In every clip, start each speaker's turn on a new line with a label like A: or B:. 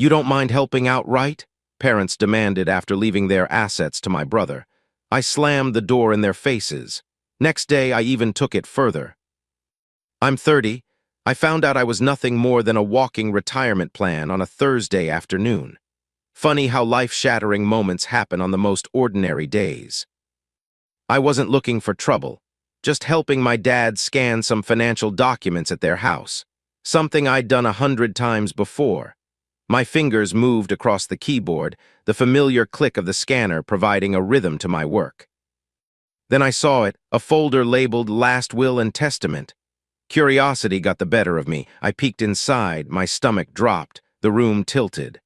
A: You don't mind helping out, right? Parents demanded after leaving their assets to my brother. I slammed the door in their faces. Next day, I even took it further. I'm 30. I found out I was nothing more than a walking retirement plan on a Thursday afternoon. Funny how life-shattering moments happen on the most ordinary days. I wasn't looking for trouble, just helping my dad scan some financial documents at their house, something I'd done 100 times before. My fingers moved across the keyboard, the familiar click of the scanner providing a rhythm to my work. Then I saw it, a folder labeled Last Will and Testament. Curiosity got the better of me. I peeked inside, my stomach dropped, the room tilted.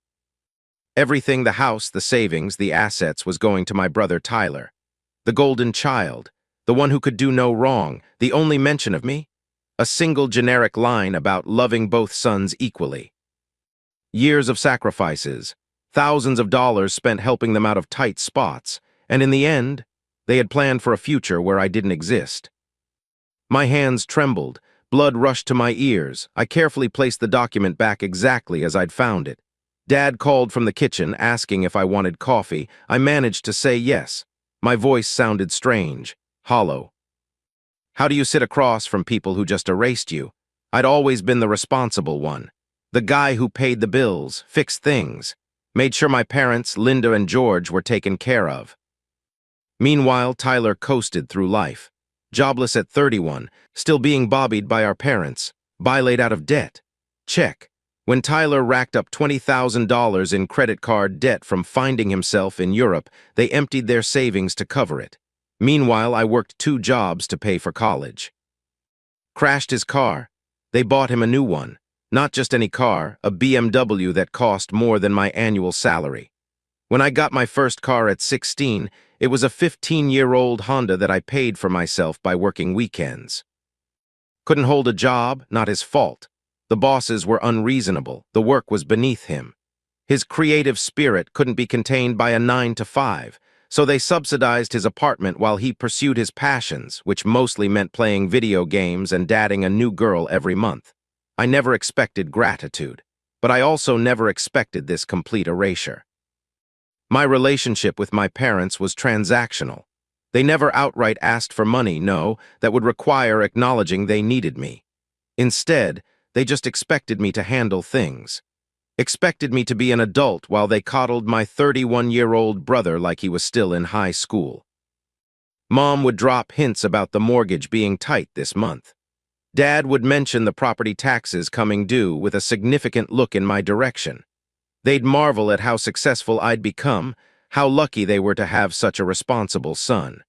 A: Everything, the house, the savings, the assets, was going to my brother Tyler. The golden child, the one who could do no wrong, the only mention of me? A single generic line about loving both sons equally. Years of sacrifices, thousands of dollars spent helping them out of tight spots, and in the end, they had planned for a future where I didn't exist. My hands trembled, blood rushed to my ears. I carefully placed the document back exactly as I'd found it. Dad called from the kitchen asking if I wanted coffee. I managed to say yes. My voice sounded strange, hollow. How do you sit across from people who just erased you? I'd always been the responsible one. The guy who paid the bills, fixed things, made sure my parents, Linda and George, were taken care of. Meanwhile, Tyler coasted through life. Jobless at 31, still being bobbied by our parents, laid out of debt. Check. When Tyler racked up $20,000 in credit card debt from finding himself in Europe, they emptied their savings to cover it. Meanwhile, I worked 2 jobs to pay for college. Crashed his car. They bought him a new one. Not just any car, a BMW that cost more than my annual salary. When I got my first car at 16, it was a 15-year-old Honda that I paid for myself by working weekends. Couldn't hold a job, not his fault. The bosses were unreasonable, the work was beneath him. His creative spirit couldn't be contained by a 9-to-5, so they subsidized his apartment while he pursued his passions, which mostly meant playing video games and dating a new girl every month. I never expected gratitude, but I also never expected this complete erasure. My relationship with my parents was transactional. They never outright asked for money, no, that would require acknowledging they needed me. Instead, they just expected me to handle things. Expected me to be an adult while they coddled my 31-year-old brother like he was still in high school. Mom would drop hints about the mortgage being tight this month. Dad would mention the property taxes coming due with a significant look in my direction. They'd marvel at how successful I'd become, how lucky they were to have such a responsible son.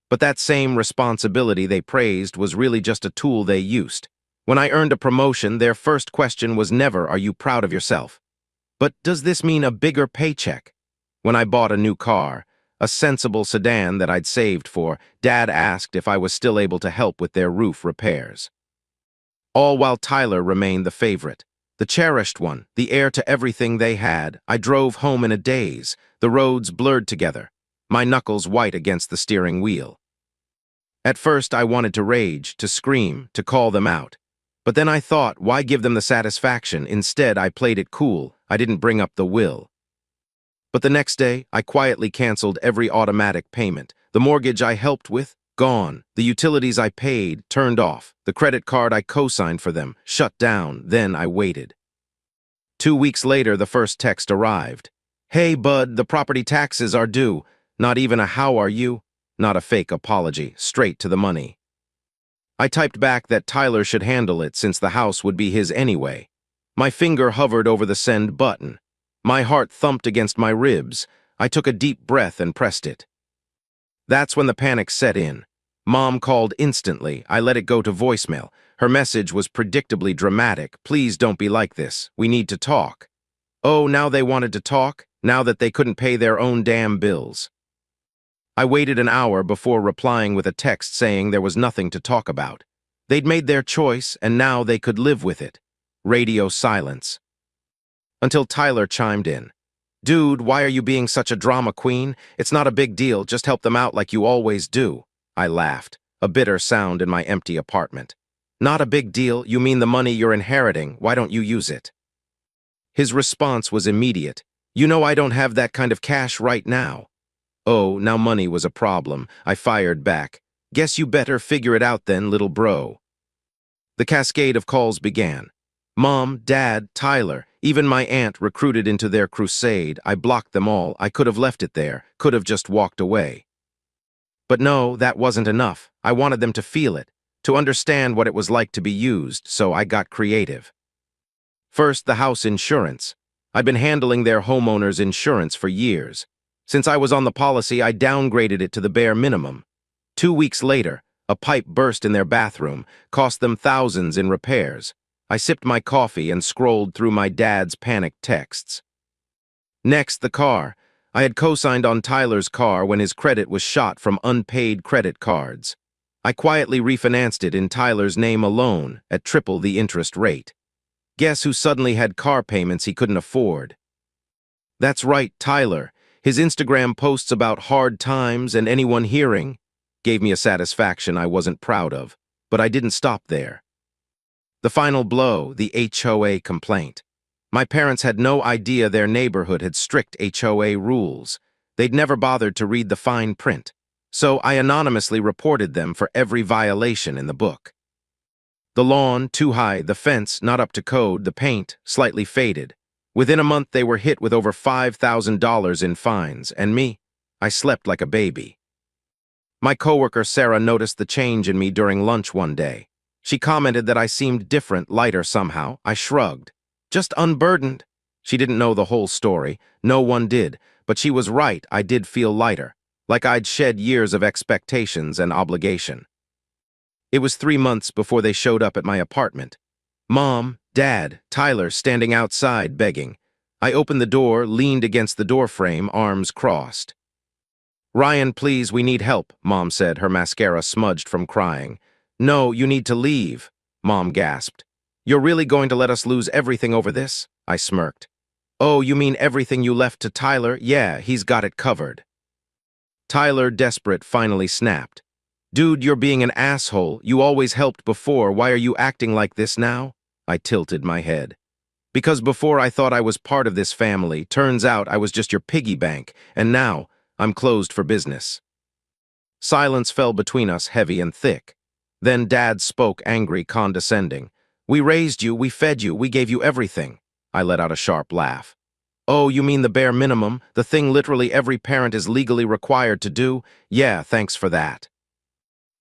A: But that same responsibility they praised was really just a tool they used. When I earned a promotion, their first question was never, "Are you proud of yourself?" But does this mean a bigger paycheck? When I bought a new car, a sensible sedan that I'd saved for, Dad asked if I was still able to help with their roof repairs. All while Tyler remained the favorite, the cherished one, the heir to everything they had. I drove home in a daze, the roads blurred together, my knuckles white against the steering wheel. At first, I wanted to rage, to scream, to call them out. But then I thought, why give them the satisfaction? Instead, I played it cool. I didn't bring up the will. But the next day, I quietly canceled every automatic payment. The mortgage I helped with, gone. The utilities I paid, turned off. The credit card I co-signed for them, shut down. Then I waited. 2 weeks later, the first text arrived. "Hey, bud, the property taxes are due." Not even a "how are you?" Not a fake apology, straight to the money. I typed back that Tyler should handle it since the house would be his anyway. My finger hovered over the send button. My heart thumped against my ribs. I took a deep breath and pressed it. That's when the panic set in. Mom called instantly. I let it go to voicemail. Her message was predictably dramatic. "Please don't be like this. We need to talk." Oh, now they wanted to talk? Now that they couldn't pay their own damn bills. I waited an hour before replying with a text saying there was nothing to talk about. They'd made their choice, and now they could live with it. Radio silence. Until Tyler chimed in. "Dude, why are you being such a drama queen? It's not a big deal, just help them out like you always do." I laughed, a bitter sound in my empty apartment. "Not a big deal? You mean the money you're inheriting? Why don't you use it?" His response was immediate. "You know I don't have that kind of cash right now." Oh, now money was a problem. I fired back. "Guess you better figure it out then, little bro." The cascade of calls began. Mom, Dad, Tyler, even my aunt recruited into their crusade. I blocked them all. I could have left it there, could have just walked away. But no, that wasn't enough. I wanted them to feel it, to understand what it was like to be used, so I got creative. First, the house insurance. I'd been handling their homeowner's insurance for years. Since I was on the policy, I downgraded it to the bare minimum. 2 weeks later, a pipe burst in their bathroom, cost them thousands in repairs. I sipped my coffee and scrolled through my dad's panicked texts. Next, the car. I had co-signed on Tyler's car when his credit was shot from unpaid credit cards. I quietly refinanced it in Tyler's name alone at triple the interest rate. Guess who suddenly had car payments he couldn't afford? That's right, Tyler. His Instagram posts about hard times and anyone hearing gave me a satisfaction I wasn't proud of, but I didn't stop there. The final blow, the HOA complaint. My parents had no idea their neighborhood had strict HOA rules. They'd never bothered to read the fine print, so I anonymously reported them for every violation in the book. The lawn, too high, the fence, not up to code, the paint, slightly faded. Within a month, they were hit with over $5,000 in fines, and me, I slept like a baby. My coworker Sarah noticed the change in me during lunch one day. She commented that I seemed different, lighter somehow. I shrugged. Just unburdened. She didn't know the whole story. No one did, but she was right. I did feel lighter, like I'd shed years of expectations and obligation. It was 3 months before they showed up at my apartment. Mom, Dad, Tyler standing outside begging. I opened the door, leaned against the doorframe, arms crossed. "Ryan, please, we need help," Mom said, her mascara smudged from crying. "No, you need to leave," Mom gasped. "You're really going to let us lose everything over this?" I smirked. "Oh, you mean everything you left to Tyler? Yeah, he's got it covered." Tyler, desperate, finally snapped. "Dude, you're being an asshole. You always helped before. Why are you acting like this now?" I tilted my head. "Because before I thought I was part of this family. Turns out I was just your piggy bank, and now I'm closed for business." Silence fell between us, heavy and thick. Then Dad spoke, angry, condescending. "We raised you, we fed you, we gave you everything." I let out a sharp laugh. "Oh, you mean the bare minimum, the thing literally every parent is legally required to do? Yeah, thanks for that."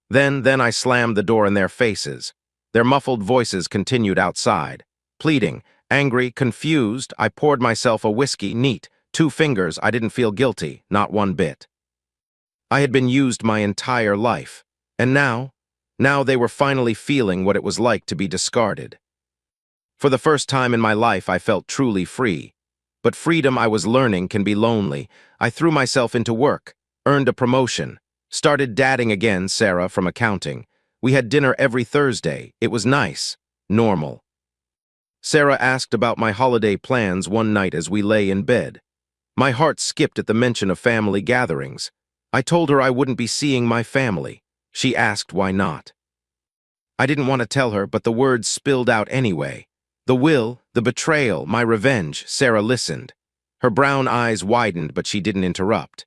A: Then I slammed the door in their faces. Their muffled voices continued outside. Pleading, angry, confused, I poured myself a whiskey, neat. 2 fingers, I didn't feel guilty, not one bit. I had been used my entire life, and now they were finally feeling what it was like to be discarded. For the first time in my life, I felt truly free. But freedom, I was learning, can be lonely. I threw myself into work, earned a promotion, started dadding again, Sarah, from accounting. We had dinner every Thursday. It was nice, normal. Sarah asked about my holiday plans one night as we lay in bed. My heart skipped at the mention of family gatherings. I told her I wouldn't be seeing my family. She asked why not. I didn't want to tell her, but the words spilled out anyway. The will, the betrayal, my revenge. Sarah listened. Her brown eyes widened, but she didn't interrupt.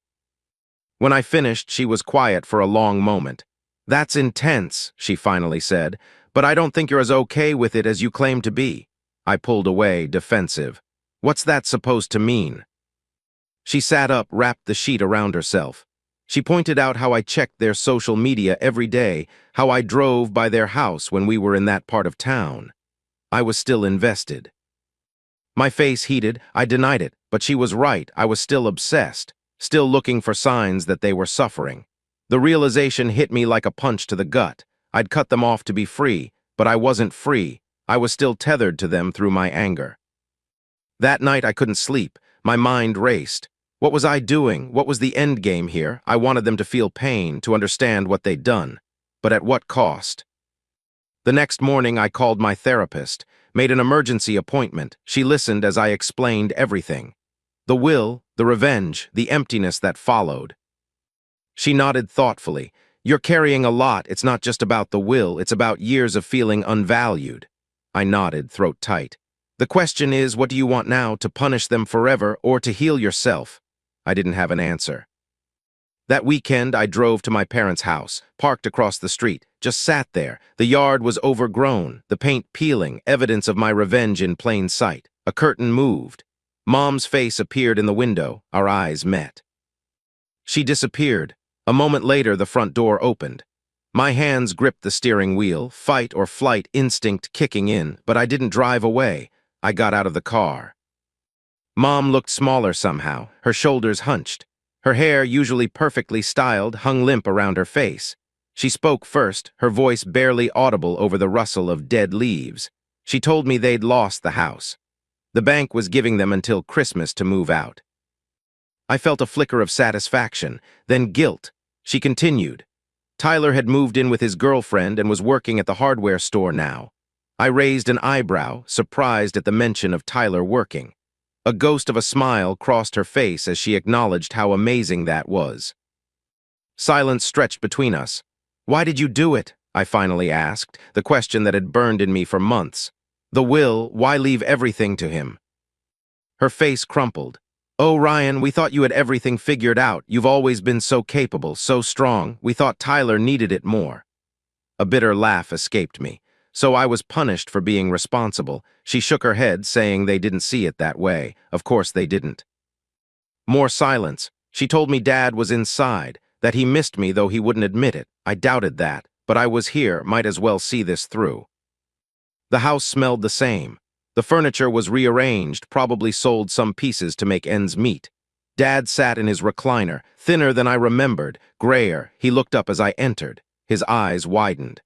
A: When I finished, she was quiet for a long moment. "That's intense," she finally said, "but I don't think you're as okay with it as you claim to be." I pulled away, defensive. "What's that supposed to mean?" She sat up, wrapped the sheet around herself. She pointed out how I checked their social media every day, how I drove by their house when we were in that part of town. I was still invested. My face heated. I denied it, but she was right. I was still obsessed, still looking for signs that they were suffering. The realization hit me like a punch to the gut. I'd cut them off to be free, but I wasn't free. I was still tethered to them through my anger. That night I couldn't sleep. My mind raced. What was I doing? What was the end game here? I wanted them to feel pain, to understand what they'd done. But at what cost? The next morning I called my therapist, made an emergency appointment. She listened as I explained everything. The will, the revenge, the emptiness that followed. She nodded thoughtfully. "You're carrying a lot. It's not just about the will. It's about years of feeling unvalued." I nodded, throat tight. The question is, what do you want now, to punish them forever or to heal yourself? I didn't have an answer. That weekend, I drove to my parents' house, parked across the street, just sat there. The yard was overgrown, the paint peeling, evidence of my revenge in plain sight. A curtain moved. Mom's face appeared in the window. Our eyes met. She disappeared. A moment later, the front door opened. My hands gripped the steering wheel, fight or flight instinct kicking in, but I didn't drive away. I got out of the car. Mom looked smaller somehow, her shoulders hunched. Her hair, usually perfectly styled, hung limp around her face. She spoke first, her voice barely audible over the rustle of dead leaves. She told me they'd lost the house. The bank was giving them until Christmas to move out. I felt a flicker of satisfaction, then guilt. She continued. Tyler had moved in with his girlfriend and was working at the hardware store now. I raised an eyebrow, surprised at the mention of Tyler working. A ghost of a smile crossed her face as she acknowledged how amazing that was. Silence stretched between us. Why did you do it? I finally asked, the question that had burned in me for months. The will, why leave everything to him? Her face crumpled. Oh, Ryan, we thought you had everything figured out. You've always been so capable, so strong. We thought Tyler needed it more. A bitter laugh escaped me. So I was punished for being responsible. She shook her head, saying they didn't see it that way. Of course they didn't. More silence. She told me Dad was inside, that he missed me though he wouldn't admit it. I doubted that, but I was here, might as well see this through. The house smelled the same. The furniture was rearranged, probably sold some pieces to make ends meet. Dad sat in his recliner, thinner than I remembered, grayer. He looked up as I entered. His eyes widened.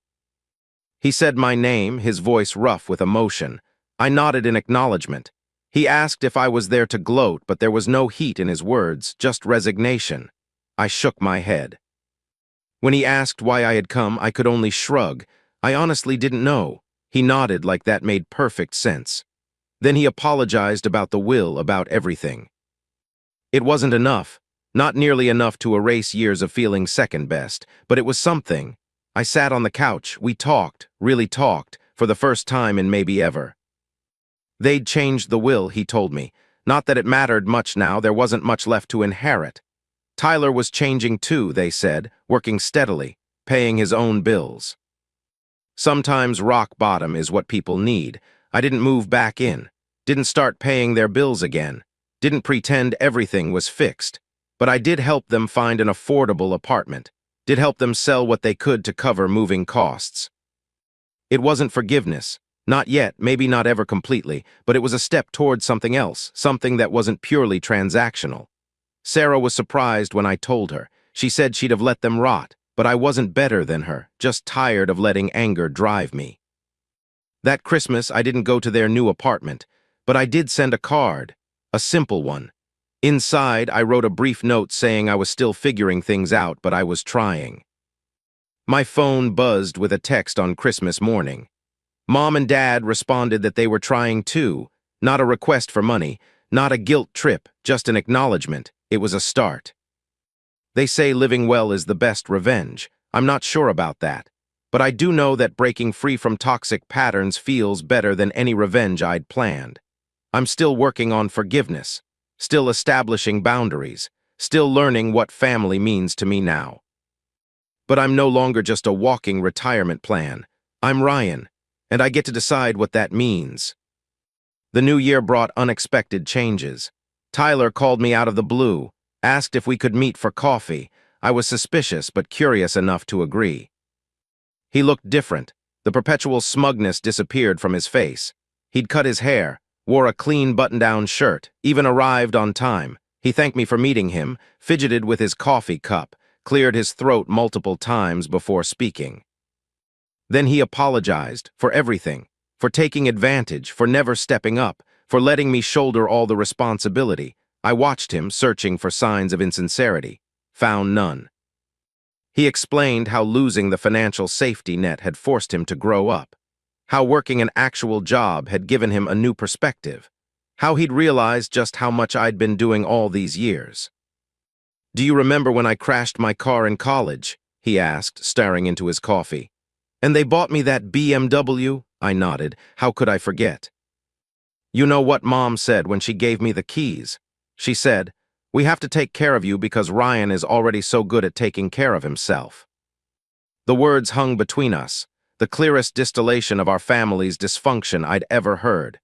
A: He said my name, his voice rough with emotion. I nodded in acknowledgement. He asked if I was there to gloat, but there was no heat in his words, just resignation. I shook my head. When he asked why I had come, I could only shrug. I honestly didn't know. He nodded like that made perfect sense. Then he apologized about the will, about everything. It wasn't enough. Not nearly enough to erase years of feeling second best, but it was something. I sat on the couch. We talked, really talked, for the first time in maybe ever. They'd changed the will, he told me. Not that it mattered much now, there wasn't much left to inherit. Tyler was changing too, they said, working steadily, paying his own bills. Sometimes rock bottom is what people need. I didn't move back in, didn't start paying their bills again, didn't pretend everything was fixed, but I did help them find an affordable apartment. Did help them sell what they could to cover moving costs. It wasn't forgiveness. Not yet, maybe not ever completely, but it was a step towards something else, something that wasn't purely transactional. Sarah was surprised when I told her. She said she'd have let them rot, but I wasn't better than her, just tired of letting anger drive me. That Christmas, I didn't go to their new apartment, but I did send a card, a simple one. Inside, I wrote a brief note saying I was still figuring things out, but I was trying. My phone buzzed with a text on Christmas morning. Mom and Dad responded that they were trying too. Not a request for money, not a guilt trip, just an acknowledgement. It was a start. They say living well is the best revenge. I'm not sure about that. But I do know that breaking free from toxic patterns feels better than any revenge I'd planned. I'm still working on forgiveness. Still establishing boundaries, still learning what family means to me now. But I'm no longer just a walking retirement plan. I'm Ryan, and I get to decide what that means. The new year brought unexpected changes. Tyler called me out of the blue, asked if we could meet for coffee. I was suspicious but curious enough to agree. He looked different. The perpetual smugness disappeared from his face. He'd cut his hair, wore a clean button-down shirt, even arrived on time. He thanked me for meeting him, fidgeted with his coffee cup, cleared his throat multiple times before speaking. Then he apologized for everything, for taking advantage, for never stepping up, for letting me shoulder all the responsibility. I watched him, searching for signs of insincerity. Found none. He explained how losing the financial safety net had forced him to grow up. How working an actual job had given him a new perspective. How he'd realized just how much I'd been doing all these years. Do you remember when I crashed my car in college? He asked, staring into his coffee. And they bought me that BMW? I nodded. How could I forget? You know what Mom said when she gave me the keys? She said, "We have to take care of you because Ryan is already so good at taking care of himself." The words hung between us, the clearest distillation of our family's dysfunction I'd ever heard.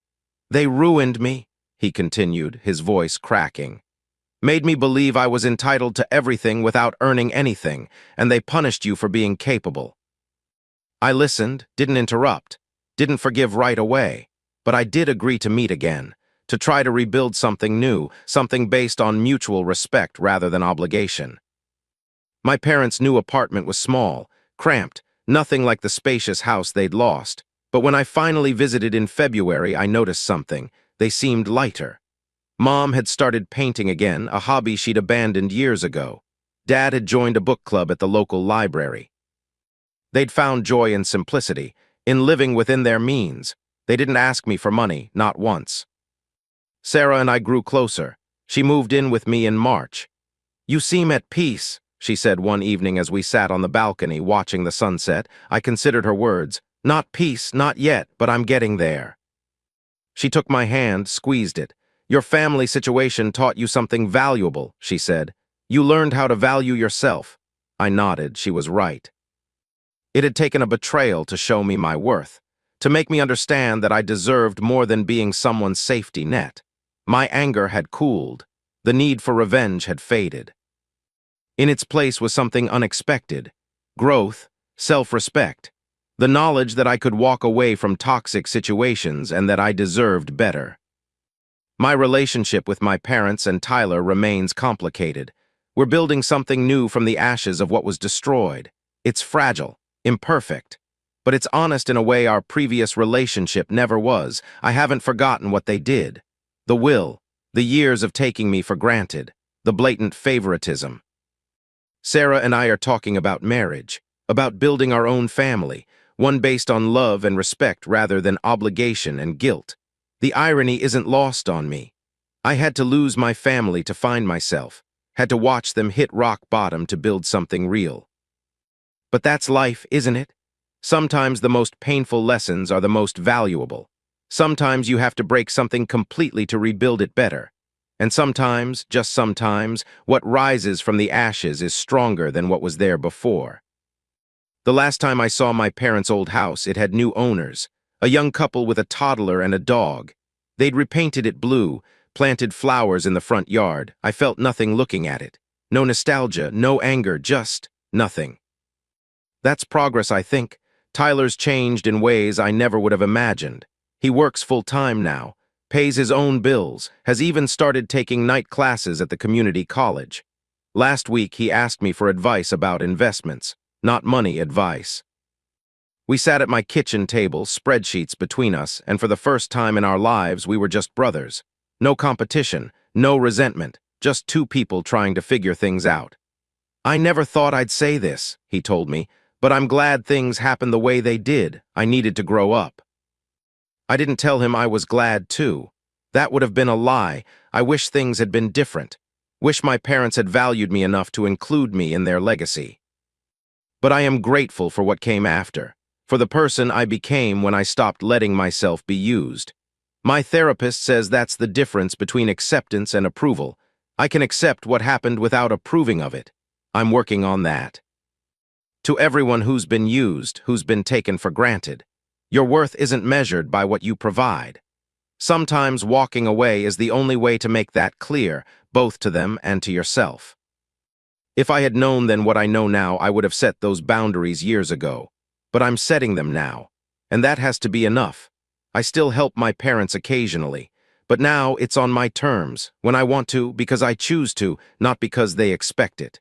A: "They ruined me," he continued, his voice cracking. "Made me believe I was entitled to everything without earning anything, and they punished you for being capable." I listened, didn't interrupt, didn't forgive right away, but I did agree to meet again, to try to rebuild something new, something based on mutual respect rather than obligation. My parents' new apartment was small, cramped, nothing like the spacious house they'd lost, but when I finally visited in February, I noticed something. They seemed lighter. Mom had started painting again, a hobby she'd abandoned years ago. Dad had joined a book club at the local library. They'd found joy in simplicity, in living within their means. They didn't ask me for money, not once. Sarah and I grew closer. She moved in with me in March. "You seem at peace," she said one evening as we sat on the balcony watching the sunset. I considered her words. "Not peace, not yet, but I'm getting there." She took my hand, squeezed it. "Your family situation taught you something valuable," she said. "You learned how to value yourself." I nodded. She was right. It had taken a betrayal to show me my worth, to make me understand that I deserved more than being someone's safety net. My anger had cooled. The need for revenge had faded. In its place was something unexpected: growth, self-respect, the knowledge that I could walk away from toxic situations and that I deserved better. My relationship with my parents and Tyler remains complicated. We're building something new from the ashes of what was destroyed. It's fragile, imperfect, but it's honest in a way our previous relationship never was. I haven't forgotten what they did. The will, the years of taking me for granted, the blatant favoritism. Sarah and I are talking about marriage, about building our own family, one based on love and respect rather than obligation and guilt. The irony isn't lost on me. I had to lose my family to find myself, had to watch them hit rock bottom to build something real. But that's life, isn't it? Sometimes the most painful lessons are the most valuable. Sometimes you have to break something completely to rebuild it better. And sometimes, just sometimes, what rises from the ashes is stronger than what was there before. The last time I saw my parents' old house, it had new owners, a young couple with a toddler and a dog. They'd repainted it blue, planted flowers in the front yard. I felt nothing looking at it. No nostalgia, no anger, just nothing. That's progress, I think. Tyler's changed in ways I never would have imagined. He works full-time now, pays his own bills, has even started taking night classes at the community college. Last week, he asked me for advice about investments, not money advice. We sat at my kitchen table, spreadsheets between us, and for the first time in our lives, we were just brothers. No competition, no resentment, just two people trying to figure things out. "I never thought I'd say this," he told me, "but I'm glad things happened the way they did. I needed to grow up." I didn't tell him I was glad too. That would have been a lie. I wish things had been different. Wish my parents had valued me enough to include me in their legacy. But I am grateful for what came after, for the person I became when I stopped letting myself be used. My therapist says that's the difference between acceptance and approval. I can accept what happened without approving of it. I'm working on that. To everyone who's been used, who's been taken for granted, your worth isn't measured by what you provide. Sometimes walking away is the only way to make that clear, both to them and to yourself. If I had known then what I know now, I would have set those boundaries years ago. But I'm setting them now, and that has to be enough. I still help my parents occasionally, but now it's on my terms, when I want to, because I choose to, not because they expect it.